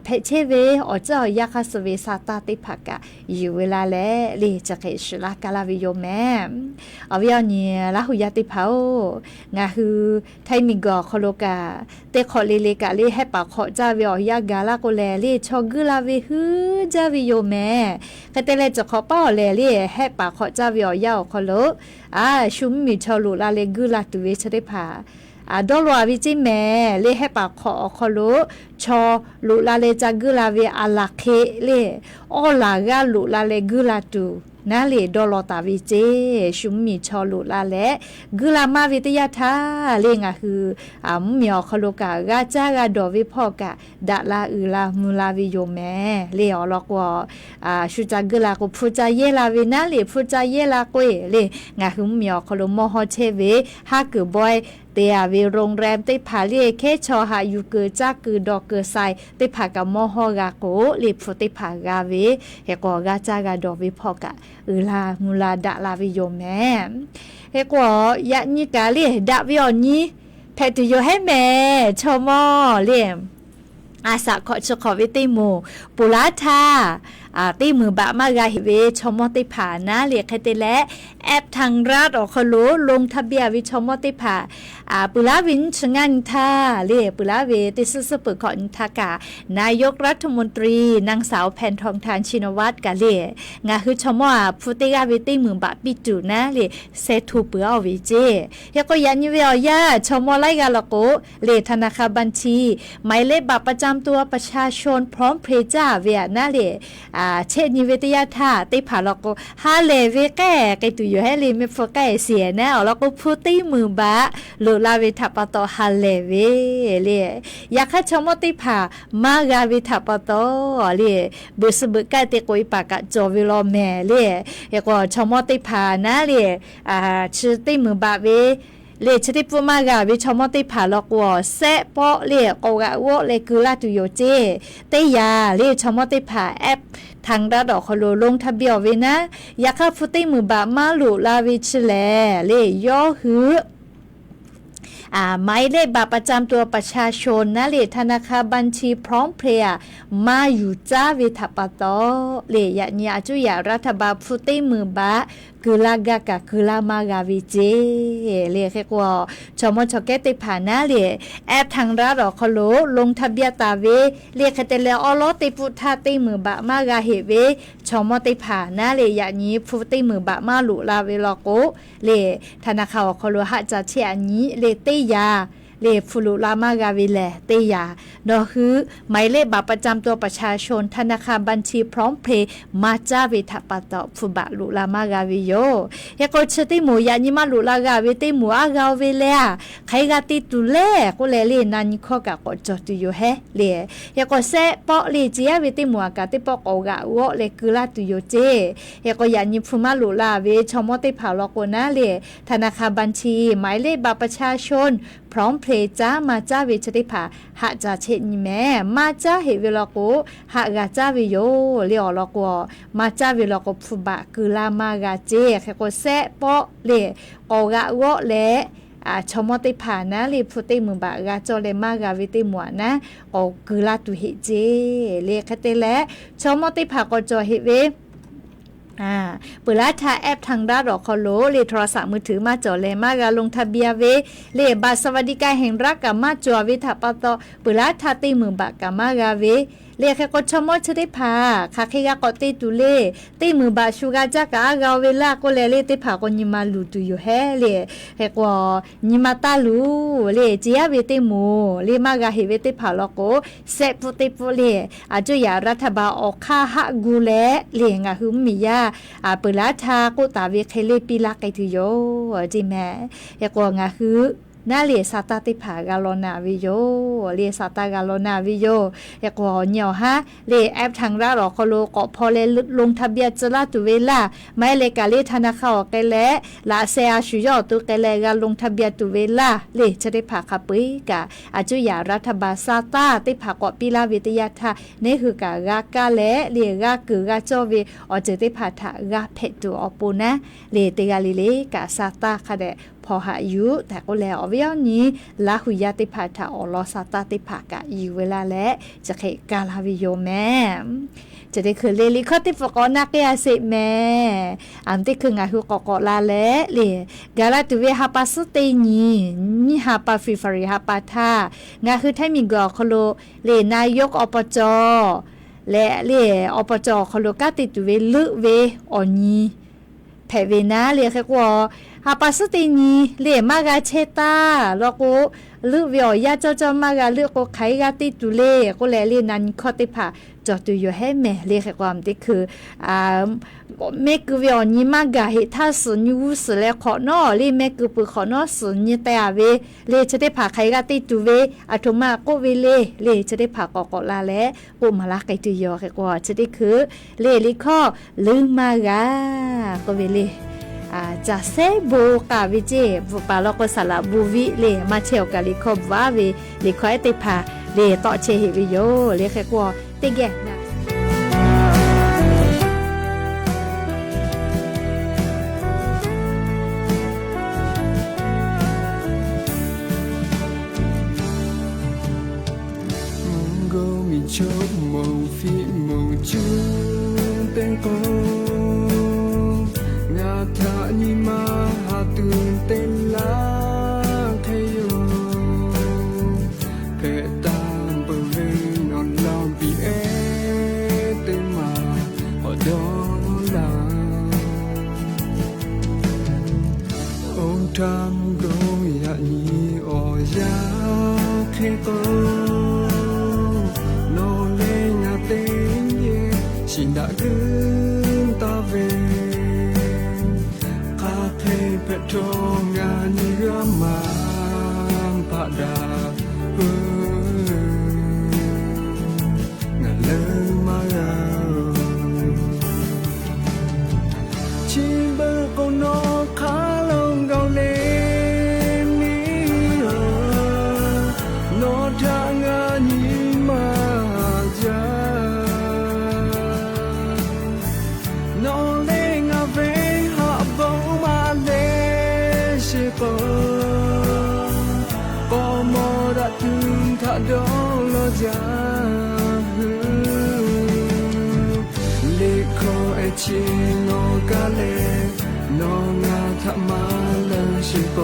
เพเชเวอเจ้ายาคาสเวซาตาติภากะอยู่เวลาและเลจะเกชลากาลาวิโยแม่อวิอเนี่ยลาหุยาติเผางาคือไทมิกอคโลกาเตขอเลกะเลให้ปากขอจาวิอยากาลาโกแลเลชอกุลาวิฮือจาวิโยแม่กะเตเลจะขอป้อแลเลให้ปากขอจาวิอยาคโลชุมมีชอลุลาเลกุลาตุเวชได้ผาดอลวาวิจิแม่เลให้ปากขอคโลชอลุลาเลจักุลาเวอาลาเคเลออลากาลุลาเลกุลาตุนาเลดอลตาวิเจชุมมีชอลุลาและกุลามาวิทยาทาเลงะคือมีอคโลกากาจากาดอวิพอกะดะลาอืลามุลาวิโยแม่เลอลอกวชุจากุลากุพุจาเยลาวินาเลพุจาเยลากุยเลงะคือมีอคโลมอฮอเชเวฮากือบอยเตียวิโรงแรมติผาเลียเคชอหาอยู่เกิดจากคือดอกเกิดไซติผากะมอฮอกาโกลิพุติผากาเวเฮกอกาจากาดอกวิพอกะอืลามุลาดะลาวิโยแม่เฮกอยะญิกาเลียดะวิอญิแพติโยให้แม่ชอมอเลียอาสาขอชขอวิติโมปุลาทาตีมือบะมากาฮิเวชมอติผานะเรียกให้เตและแอปทางรัฐอคโลลงทะเบียนวิชมอติผาปุลาวินชงันทาเรียปุลาเวติสสปุขอนทากานายกรัฐมนตรีนางสาวแผ่นทองทานชินวัตรกะเรียงาคือชมอพุติกาวิติมือบะปิจูนะเรียเซทูเปืออวิเจยก็ยันยิเวียชมอไลกาลโกเรียธนาคารบัญชีหมายเลขบัตรประจำตัวประชาชนพร้อมเพรจ้าเวียนะเรียเช่นนิเวศยาธาติผาลก็ฮาเลเวแก่ไกตุอยู่ให้ลิมิฟแก่เสียแน่แล้วก็พูดตีมือบะหลุลาเวทัปโตฮาเลเวเลยอยากให้ชมติผามากาเวทัปโตเลยบุษบุกะเตกุยปากะจอวิโลแม่เลยอยากว่าชมติผานะเลยชื่อตีมือบะเวเลชติปุมากาวิชมติผาลกวเซปอเลโกกะวเลกุลาตุโยเจเตยาเลชมติผาแอปทางรัฐอคโลลงทะเบียนเวนะยาคาฟุติมือบะมาลุลาวิชแลเลยอหือหมายเลขบัตรประจำตัวประชาชนนะเลธนาคารบัญชีพร้อมเพรียมาอยู่จ้าวิทัปโตเลยะญาจุยารัฐบาลฟุติมือบะกุลากะกะกุลามากาวิเจเลแค่กว่าชมชเกติผานะเลแอปทางรัฐอคโลลงทะเบียนตาเวเลคเตเลออโลติพุทธาติมือบะมากาเฮเวชมติผานะเลยะนี้ฟุติมือบะมาลุลาเวลโกเลธนาคารอคโลหะจะเชอันนี้เลติยาเลฟุลุลามากาวิแลเตยาดอคือหมายเลขบัตรประจำตัวประชาชนธนาคารบัญชีพร้อมเพย์มาจาวิทัปโตฟุบะลุลามากาวิโยยากชติหมูยานิมาลุลากาวิติหมูอากาวิเลใครกติตุเลก็เลนันข้อกะกจอตุโยเฮเลยากเซปอเลจียวิติหมูอากาติปอกโอกะวเลกุลาตุโยเจยากยานิฟุมาลุลาเวชมติผาลโกนะเลธนาคารบัญชีหมายเลขบัตรประชาชนพร้อมเพลจ้ามาจ้าวิชติภาหะจาเชนิแม่มาจ้าเหเวลโกหะกาจ้าวิโยเลียวลโกมาจ้าวิลโกฟุบะกุลามากาเจแค่ก็แซปอเลโอกะวเล ชมอติผ่านนะลีพุติมือบากาจอเลมากาวิติหมวนะโอกุลาตุเฮเจเรียกคเตและชมอติผ่าก็จอเฮเวปุราชาแอปทางด้านรอคอโลเลโทรศัพท์มือถือมาจอเลมากาลงทะเบียเวเลบัตรสวัสดิการแห่งรัฐกับมาจอวิถาปตปุราชาตีมือบากามากาเวเรียกก็ชมอชได้พาคาเคยากติตุเลตีมือบาชูกาจากากาเวลาก็เลติพาก็ยิมาลูตุอยู่แฮเลเฮกว่ายิมาตาลูเลจียาเวติมูเลมากาเฮเวติพาลก็เซปุติปุเลอาจุยารัฐบาลออกค่าฮักกูเลเลงาหุมมียาปุราชาก็ตาเวเคเลปิลาไกตุโยจิแม่เฮกว่างาฮืนาเลียสาตาติผากาโลนาวิโยเลียสาตากาโลนาวิโยอยากว่าเหนียวฮะเลียแอปทางด้านรอคโลก็พอเลลงทะเบียนจะลาตุเวลาไม่เลกาเลธนาคารกันแล้วลาเซียชุยอตุกันแล้วกาลงทะเบียนตุเวลาเลียจะได้ผาขับไปกะอาจุยารัฐบาลซาตาติผากอปิลาวิทยาทานี่คือกากากาและเลียกากือกาโจวีอจะได้ผาทากาเพตุอปูนะเลียติกาลิเลกาซาตาค่ะเดพอหายุแต่ก็แล้วเอาไว้นี้ลาหุยาติผาถาอลอสาตาติผากะอยู่เวลาและจะเขกาลาวิโยแม่จะได้คือเลลิคอติฟกอนักยาเสแม่อันที่คืองาหุกอกลาและเลกาลาตุเวฮาปาสเตนีฮาปาฟิฟาริฮาปาทางาคือไทมิกอคโลเลนายกอบจและเลอบจคโลกาติตุเวลึเวออนีแผ่เวนะเลแค่ว่าฮาปาสตินีเลมากาเชตาแล้วก็ลือเวียยาเจ้ามากาลือก็ไขกาติตุเลก็แลเลนันคอติผาจอตุอยู่ให้แม่เลแค่ความที่คือเมกเวียนีมากาเฮทัสยูสและขอนอเลเมกปุขอนอสนีแต่เวเลจะได้ผาไขกาติตุเวอัตมาก็เวเลจะได้ผากอกลาและปุมาลาไกตุยอแค่ว่าจะได้คือเลลิข้อลืมมากาก็เวเลจะเซโบกาวิเจบุปาลก็สละบูวิเลมาเชลกาลิคอบวาเวลิคอยติพาเลต่อเชหิวิโยเลแค่กว่าติแกนะก็มีชอบมองฟิมองจูเป็นกทานิมาหาตุนเตลาเทโยเพตามเปเวนอนลอมปีเอเตมาฮอดอลาองทามกงยานีออยาเคโกโนเลงาเตเยชินดากุนตาเวPetongani ramang pada ngalemaya Ciba kono kalong gaule ni no tangani maja no lenga ve ha bong ma leก็มอระถึงถ้าดองลอจาเลโคเอชิโนกาเลโนงาทามาเลชิโก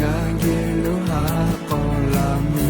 งาเกโลหาโอลามิ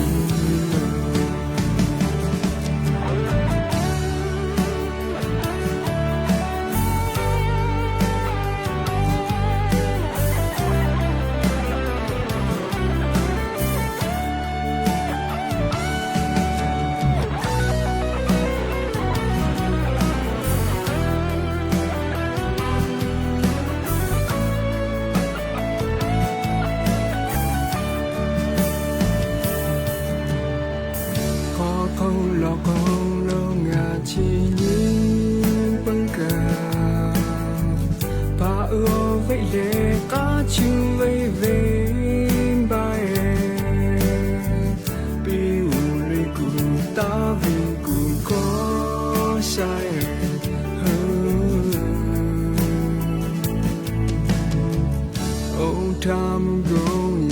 ทำกง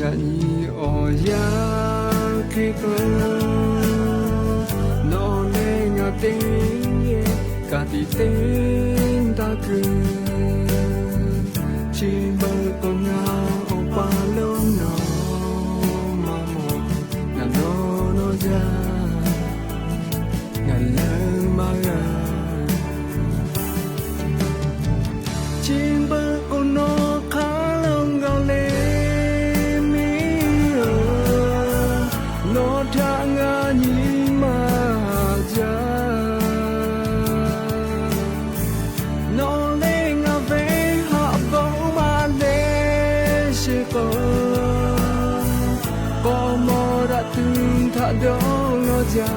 กาติเต็นตากือชิเบกงาโอปาลงนอมาโมนาโนโนจางาเลมากาชิเบกงนอคาลงกาเลมีโนทางานีมาจาดองโลจา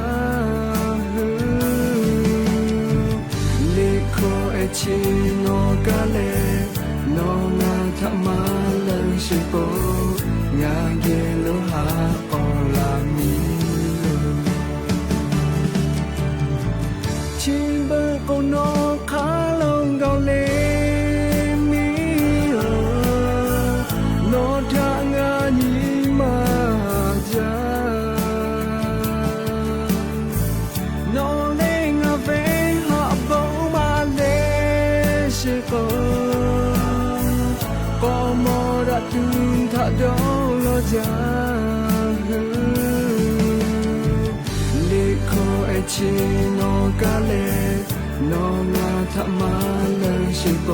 เลโคเอชิโนกาเลโนนาทามาลังชิโปงาเกโลหาออลามิชิเบโกโนคาลงกาเลมิโนทางานีมาจาดองโลจาเลโคเอชิโนกาเลโนนาทามาลังชิโป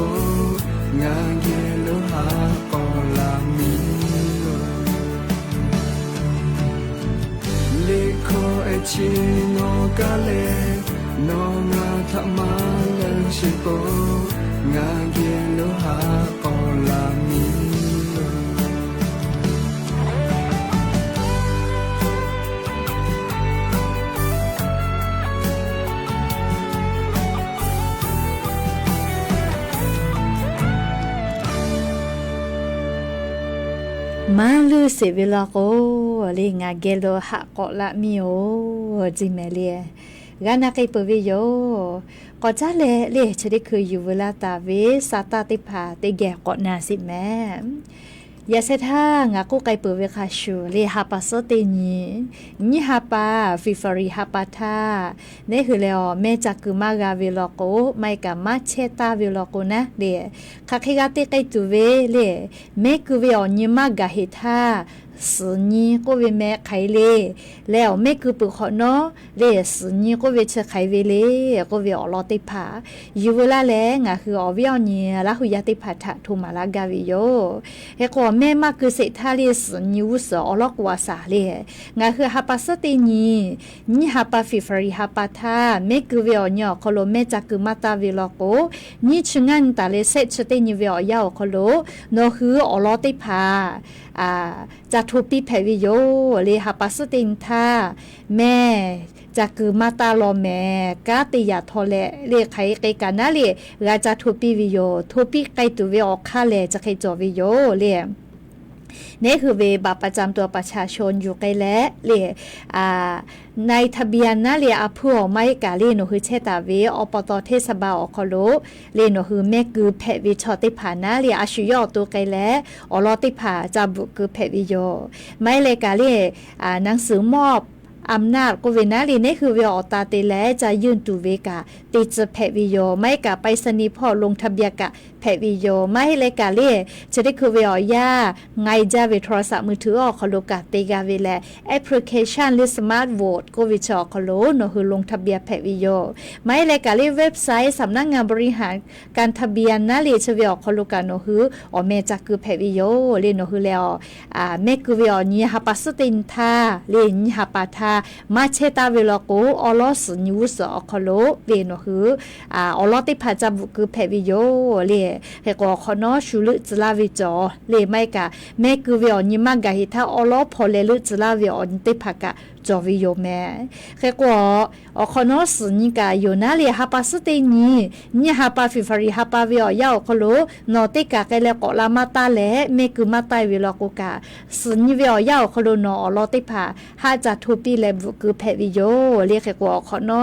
งาเกโลหาออลามิเลโคเอชิโนกาเลโนนาทามาลังชิโปงาเกโลหาออลามิมาลือเสเวลาโกเลงาเกโลหะเกาะละมิโอจิเมเลียกานาไกเปวิโยก็จะเลชได้คืออยู่เวลาตาเวสาตาติพาเตแกเกาะนาสิแม่ยาเซทางากูไกเปเวคาชูเลฮาปาโซเตนีฮาปาฟิฟาริฮาปาทาเนคือแล้วแม่จักกุมากาเวลโกไม่กามาเชตาเวลโกนะเลคาคิกาเตไกตุเวเลแม่กุเวอนิมากาเฮทาสนีก็เวแม่ไขเลแล้วแม่คือปุขอเนาะเลสนีก็เวเชไขเวเลก็เวอลอติผาอยู่เวลาแลงะคืออวิอนีละหุยติผาทะทุมาลากาวิโยเฮก็แม่มาคือเสทาเลสนีวุสอลอกวาสาเลงะคือฮาปัสเตนีฮาปาฟิฟริฮาปาทาแม่คือเวอญอคโลแม่จักคือมาตาเวลโกนี่ชงันตาเลเซชเตนีเวอยาคโลโนคืออลอติผาจะทุปีแผวิโยเลหาปัสตินทาแม่จะคือมาตาลอแม่กาติยาทอเลเลไขไกกันนะเลราจะทุปีวิโยทุปีไกตุเวออกคาเลจะไขจอวิโยเลนี่คือเวบัตรประจำตัวประชาชนอยู่ไกลและเลในทะเบียนนะเลอผู้ไม่กาเลโนคือเชตาเวอปตเทศบาลอคโลเลโนคือแม่คือแพวิชอติผานะเลอาชุยอตัวไกลและอลอติผาจับุคือแพวิโยไม่เลกาเลหนังสือมอบอำนาจก็เวนาลีนี่คือเวอตาเตแลจะยื่นตูเวกาติจะแพวิโยไม่กะไปสนีพ่อลงทะเบียกะแพวิโยไม่ให้เลยกาเล่จะได้คือเวอย่าไงจะเวโทรศัพท์มือถือออกคโลกาเตกาเวแลแอปพลิเคชันหรือสมาร์ทโหวตก็วิชอคโลโนคือลงทะเบียนแพวิโยไม่เลยกาเล่เว็บไซต์สำนักงานบริหารการทะเบียนนะลีจะเวออกคโลกาโนคืออเมจักคือแพวิโยเลโนคือแล้วเมคือเวอนี่ฮาปัสตินทาเลนี่ฮาปาทามาเชตาเวลโกอลอสนิวสอคโลเลโนคืออลอติพาจับคือแพวิโยเลเฮก็ขอนอชุลุจลาวิจอเลไม่กะแม่คือเวอนิมากะฮิทาอลอพอเลลุจลาวิออนติภากะจอวิโยแม่เฮก็ขอนอสนิกะอยู่นะเลฮาปาสตินีฮาปาฟิฟาริฮาปาเวอยาอคโลนอติกะกะเลกอลามาตาเลแม่คือมาตาเวลโกกะสนิเวอยาอคโลนออลอติภาฮาจะทุปีเลคือแพวิโยเรียกก็ขอนอ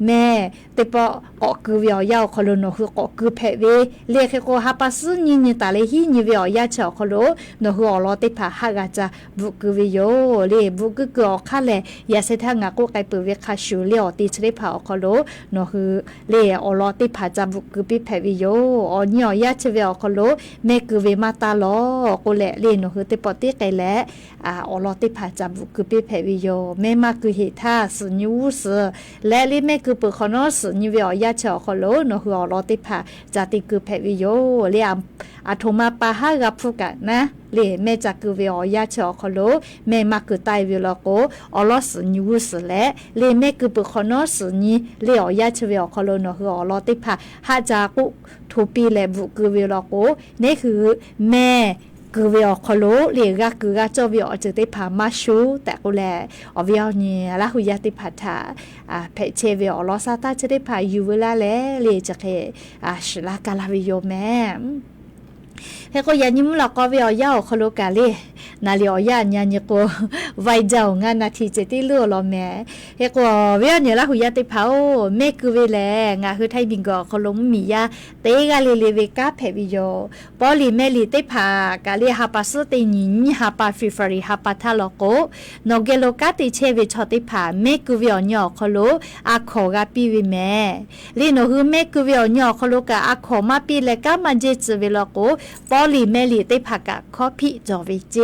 แม่เตปอคือเวียวยาวคโลโนคือก็คือแพเวเรียกก็ฮาปัสนี่ตาเลฮีนี่เวียวยาเฉาคโลโนคืออลอติพาฮากาจะบุคือวิโยเลบุคือก็คันเล อย่าเสทางากูไกเปเวคาชูเลียวตีชได้ผาอคโลเนาะคือเลียอลอติผาจาบุกุปิแพวิโยอญอยาเชเวอคโลเมกุเวมาตาลอกูแลเลีเนาะคือติปอติไกแลอลอติผาจาบุกุปิแพวิโยเมมาคือเฮทาสุญูสและลิเมคือเปคอนอสุญูเวอยาเชอคโลเนาะคืออลอติผาจาติกุแพวิโยเลียอาโทมาปาหากับฟุกะนะเลแม่จักกุเวอยาเชอคโลแม่มาคือไตเวลโกอลอสุญูสและเลแม่คือเปคอนอสุญีเลอยาเชเวอคโลเนาะคืออลอติผาหาจากุทูปีแลบุกุเวลโกนี่คือแม่กูเวอคโลเรียกกูกะเจ้าเวอจะได้พามาชูแต่กูแลอเวอเนี่ยละหุยาติพัทาเพเชเวอลอซาตาจะได้พาอยู่เวลาแล้วเรียจะเคชลากาลาวิโยแม่เฮก็ยันยิ้มหลอกก็เวียวยาวคโลกาเลนาเลียวยาญาญโกไวเจ้างานนาทีเจติเลือลอแม่เฮก็เวียเนี่ยละหุยาติเผาเมกุเวแลงาคือไทยบิงกอคโลมมียาเตกาเลเลเวกาเพวิโยปอลีเมลีเตพากาเลฮาปาสุเตญินฮาปาฟิฟาริฮาปาทาโลโกโนเกโลกาติเชเวชอติผาเมกุเวียญอคโลอาขอกาปีวิแม่ลีโนคือเมกุเวียญอคโลกาอาขอมาปีเลกามาเจจเวลโกปอลีเมลีเตพากะคอพิจอเวเจ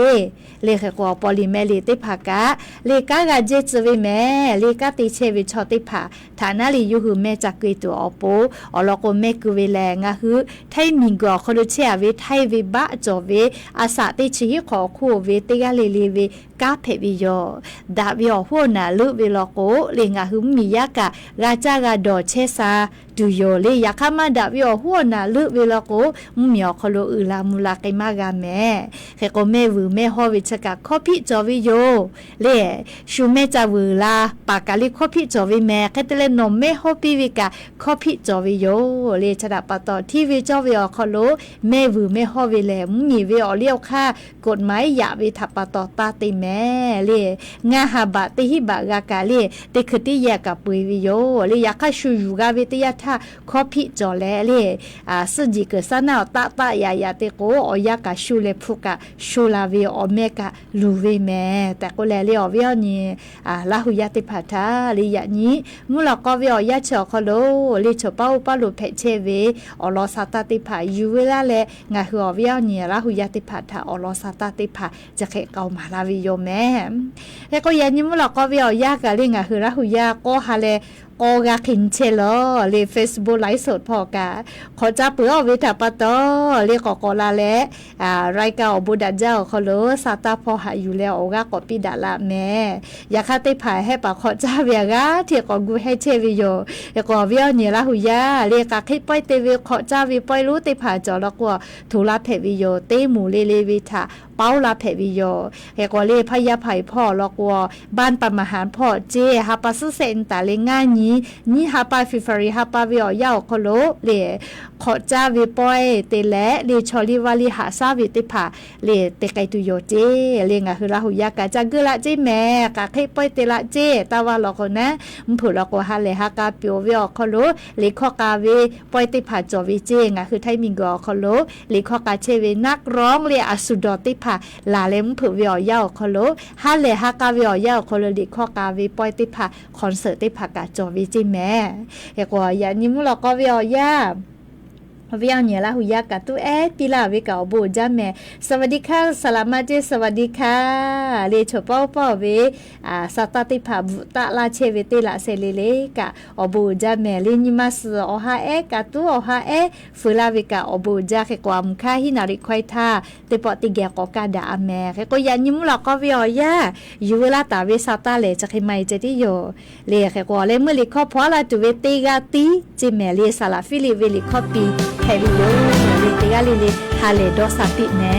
เลขกว่าปอลีเมลีเตพากะเลกากะเจจเวแม่เลกาติเชเวชอติผาฐานะลีอยู่คือแม่จักกุยตัวอโปอลโกเมกุเวแลงะคือไทมิงกอคโลเชเวไทเวบะจอเวอาสาติชิขอคูเวเตกะเลเลเวกาเพวิโยดาวิโอหัวนาลุเวลโกเลงะคือมียากะราจากะดอเชซาดูโยเลยอยากข้ามาดับยอหัวน่ะลึเวลาโกมุมยอคโลอืลามูลาไกมากาแม่แค่ก็แม่วือแม่ฮอวิชกะคอพิจอวิโยเล่ชูแม่จะวือลาปากาลิคอพิจอวิแม่แค่แต่เล่นนมแม่ฮอปิวิกะคอพิจอวิโยเล่ชดาปะตอที่วิจอวิอคโลแม่วือแม่ฮอวิแลมุมีวิอเลี้ยวค่ากฎหมายอย่าวิทับปะตอตาติแม่เล่งาหาบะติหิบะกากาเล่ติคติแยกะปุยวิโยเล่อยากะชูยูกาวิตยาคอพิจอแลเลยสุจิกสนาวตะตะยายาเตโกอยากะชูเลพุกะชูลาเวอเมกะลูเวแม่แต่ก็แลเลยอเวนี่ลาหุยาติพัทาเลยยะนี้มุลก็เวอยาเชอคโลเลยชอเป้าปาลุเพเชเวอลอซาตาติพายูเวลาเลงาหัวเวนี่ลาหุยาติพัทาอลอซาตาติพาจะเคเกามาลาวิโยแม่แล้วก็ยะนี้มุลก็เวอยากะเลยงาหือลาหุยาก็ฮาเลโอกาคินเชลอเลเฟซบุ๊กไลฟ์สดพอกาขอจับเปือวิถาปตอเลกอกอลาและรายการบุดาเจ้าเขาเลยซาตาพอหาอยู่แล้วโอกากอปิดาละแม่อยากให้ติผายให้ปากขอจ้าเวียกาเทียกอกูให้เชวิโยอยากอเวียเนี่ยละหุยาเลกาคิดป้อยเตวิขอจ้าวิป้อยรู้ติผายจอแล้วก็ทุลาเพวิโยเตหมูเลวิทาเป้าลาเพวิโยเฮกอเลพยาไผ่พ่อแล้วก็บ้านปมหารพ่อเจฮาปาสุเซนตาเลง่ายนี่ฮาปาฟิฟาริฮาปาวิอยาวคโลเลขอจ้าวิปอยเตและเลชอลิวาลิหาซาวิติผาเลเตไกตุโยเจเลงะคือลาหุยากะจังกึละเจแม่กะเคปอยเตละเจตาวาลอคนนะมผุลอโกฮาเลฮากาปิโอวิอคโลเลขอกาเวปอยติผาจอวิเจงะคือไทมิงกอคโลเลขอกาเชเวนักร้องเลอสุดอติผาลาเลมผุวิอยาวคโลฮาเลฮากาวิอยาวคโลเลขอกาเวปอยติผาคอนเสิร์ตติผากะจอวิเจแม่เฮกว่าอย่านิมลก็วิอยาเวียเนี่ยละหุยากะตุปิลาเวกาบูจาแม่สวัสดีค่ะสลามาเจสวัสดีค่ะเลชป้อเวสตติภาบุตะลาเชเวติละเซเลเลกะอบูจาแม่ลินิมัสอฮาเอกะตุอฮาฟุลาเวกาอบูจาเกกวามค่าหินาริควายทาเตปอติแกกอกาดาแม่เฮก็ยันยิมละก็เวียยาอยู่เวลาตาเวสตาเลจะเคไมเจติโยเลเฮก็เลมื้อลิคอพอลาตุเวติกาติจิแม่เลซาลาฟิลิเวลิคอปีแค่วิโยเลติกาลิฮาเลดอสาปิแน่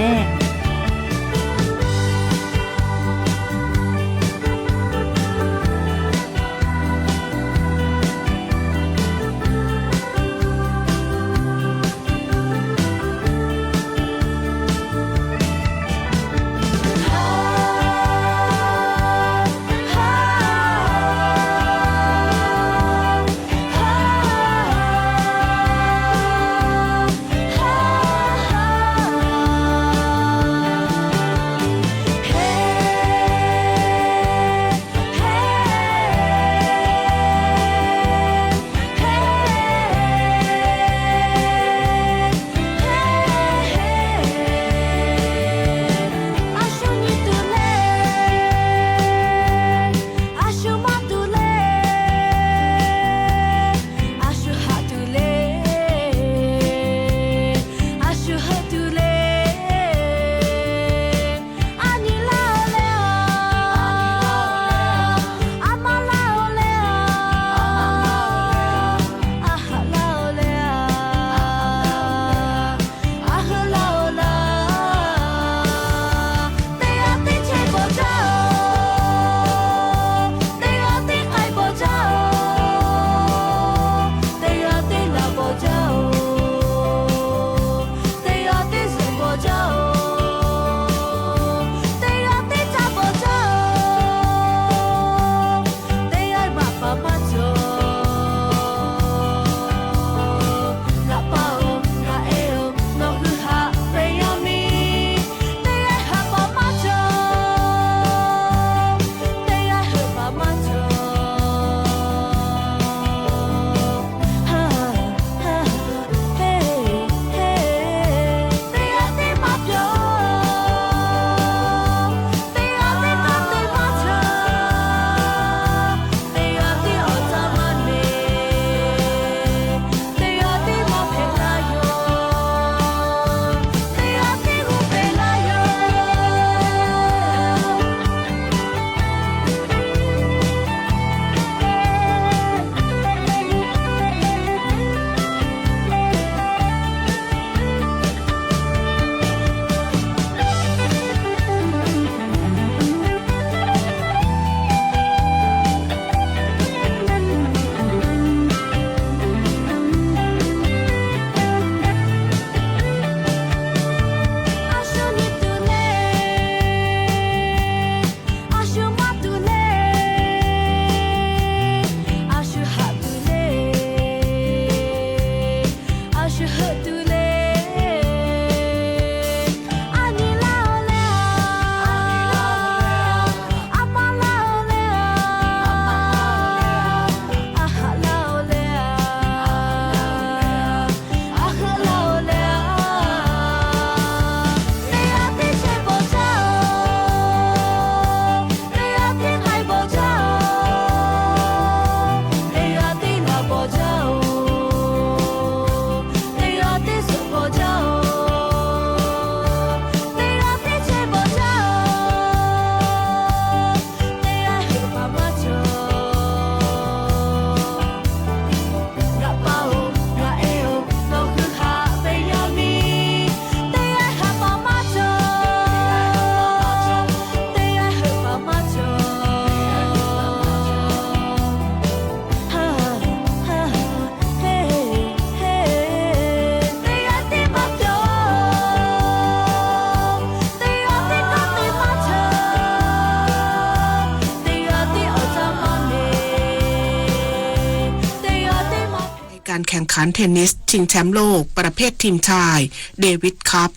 การแข่งขันเทนนิสชิงแชมป์โลกประเภททีมชายเดวิดคัพ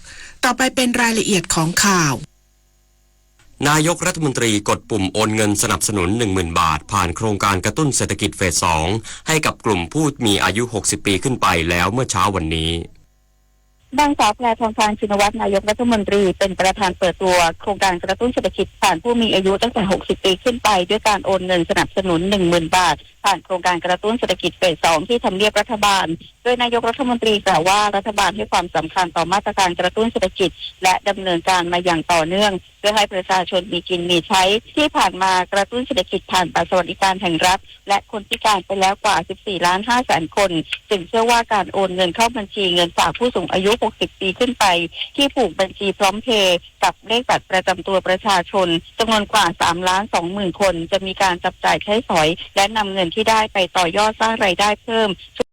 ต่อไปเป็นรายละเอียดของข่าวนายกรัฐมนตรีกดปุ่มโอนเงินสนับสนุน 10,000 บาทผ่านโครงการกระตุ้นเศรษฐกิจเฟส 2ให้กับกลุ่มผู้มีอายุ60 ปีขึ้นไปแล้วเมื่อเช้าวันนี้นางสาวแพรทองทานชินวัตรนายกรัฐมนตรีเป็นประธานเปิดตัวโครงการกระตุ้นเศรษฐกิจผ่านผู้มีอายุตั้งแต่60 ปีขึ้นไปด้วยการโอนเงินสนับสนุน 10,000 บาทผ่านโครงการกระตุ้นเศรษฐกิจเฟส 2ที่ทำเนียบรัฐบาลโดยนายกรัฐมนตรีกล่าวว่ารัฐบาลให้ความสำคัญต่อมาตรการกระตุ้นเศรษฐกิจและดำเนินการมาอย่างต่อเนื่องเพื่อให้ประชาชนมีกินมีใช้ที่ผ่านมากระตุ้นเศรษฐกิจผ่านบัตรสวัสดิการแห่งรัฐและคนพิการไปแล้วกว่า 14.5 คนจึงเชื่อว่าการโอนเงินเข้าบัญชีเงินฝากผู้สูงอายุ60 ปีขึ้นไปที่ผูกบัญชีพร้อมเพย์กับเลขบัตรประจำตัวประชาชนจำนวนกว่า 3,20,000 คนจะมีการจับจ่ายใช้สอยและนำเงินที่ได้ไปต่อยอดสร้างรายได้เพิ่ม